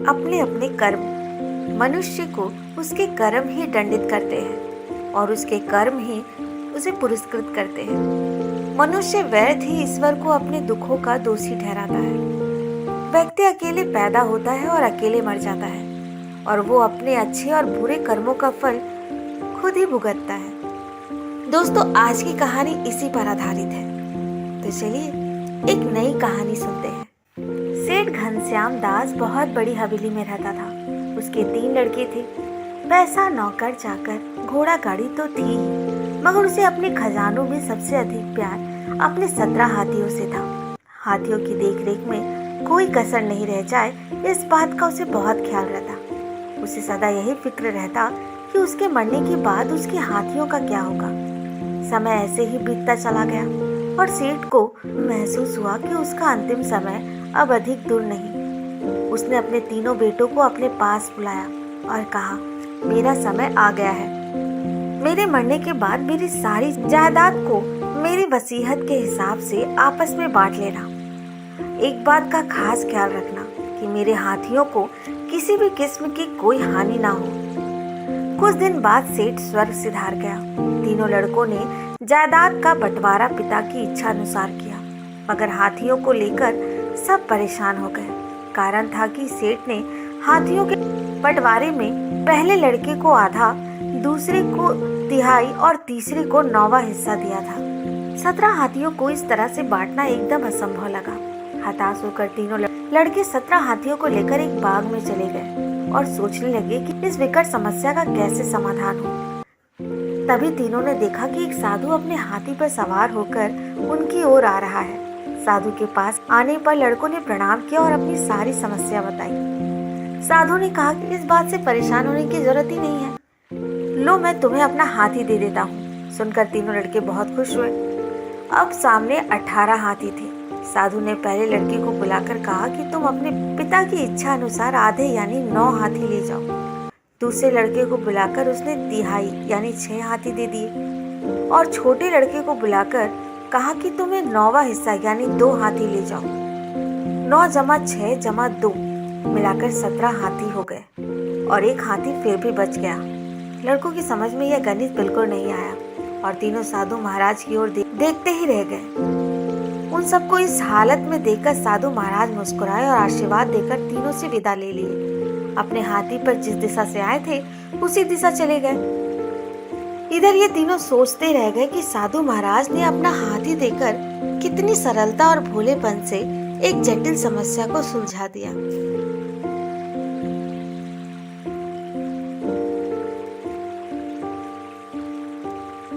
अपने अपने कर्म। मनुष्य को उसके कर्म ही दंडित करते हैं और उसके कर्म ही उसे पुरस्कृत करते हैं। मनुष्य व्यर्थ ही ईश्वर को अपने दुखों का दोषी ठहराता है। व्यक्ति अकेले पैदा होता है और अकेले मर जाता है और वो अपने अच्छे और बुरे कर्मों का फल खुद ही भुगतता है। दोस्तों, आज की कहानी इसी पर आधारित है। तो चलिए एक नई कहानी सुनते हैं। सेठ घनश्याम दास बहुत बड़ी हवेली में रहता था। उसके 3 लड़के थे। पैसा, नौकर चाकर, घोड़ा गाड़ी तो थी ही, मगर उसे अपने खजानों में सबसे अधिक प्यार अपने 17 हाथियों से था। हाथियों की देखरेख में कोई कसर नहीं रह जाए, इस बात का उसे बहुत ख्याल रहता। उसे सदा यही फिक्र रहता कि उसके मरने के बाद उसके हाथियों का क्या होगा। समय ऐसे ही बीतता चला गया और सेठ को महसूस हुआ कि उसका अंतिम समय अब अधिक दूर नहीं। उसने अपने तीनों बेटों को अपने पास बुलाया और कहा, मेरा समय आ गया है। मेरे मरने के बाद मेरी सारी जायदाद को मेरी वसीयत के हिसाब से आपस में बांट लेना। एक बात का खास ख्याल रखना कि मेरे हाथियों को किसी भी किस्म की कोई हानि ना हो। कुछ दिन बाद सेठ स्वर्ग सिधार गया। तीनों लड़कों ने जायदाद का बंटवारा पिता की इच्छा अनुसार किया, मगर हाथियों को लेकर सब परेशान हो गए। कारण था कि सेठ ने हाथियों के बंटवारे में पहले लड़के को आधा, दूसरे को तिहाई और तीसरे को 9वां हिस्सा दिया था। 17 हाथियों को इस तरह से बांटना एकदम असंभव लगा। हताश होकर तीनों लड़के 17 हाथियों को लेकर एक बाग में चले गए और सोचने लगे कि इस विकट समस्या का कैसे समाधान हो। तभी तीनों ने देखा कि एक साधु अपने हाथी पर सवार होकर उनकी ओर आ रहा है। साधु के पास आने पर लड़कों ने प्रणाम किया और अपनी सारी समस्या बताई। साधु ने कहा कि इस बात से परेशान होने की जरूरत ही नहीं है, लो मैं तुम्हें अपना हाथी दे देता हूँ। सुनकर तीनों लड़के बहुत खुश हुए। अब सामने 18 हाथी थे। साधु ने पहले लड़के को बुलाकर कहा कि तुम अपने पिता की इच्छा अनुसार आधे यानी 9 हाथी ले जाओ। दूसरे लड़के को बुलाकर उसने तिहाई यानी 6 हाथी दे दिए और छोटे लड़के को बुलाकर कहा कि तुम्हें 9वां हिस्सा यानी 2 हाथी ले जाओ। 9 जमा 6 जमा 2 मिलाकर 17 हाथी हो गए और एक हाथी फिर भी बच गया। लड़कों की समझ में यह गणित बिल्कुल नहीं आया और तीनों साधु महाराज की ओर देखते ही रह गए। उन सबको इस हालत में देखकर साधु महाराज मुस्कुराए और आशीर्वाद देकर तीनों से विदा ले लिए। अपने हाथी पर जिस दिशा से आए थे उसी दिशा चले गए। इधर ये तीनों सोचते रह गए कि साधु महाराज ने अपना हाथी देकर कितनी सरलता और भोलेपन से एक जटिल समस्या को सुलझा दिया।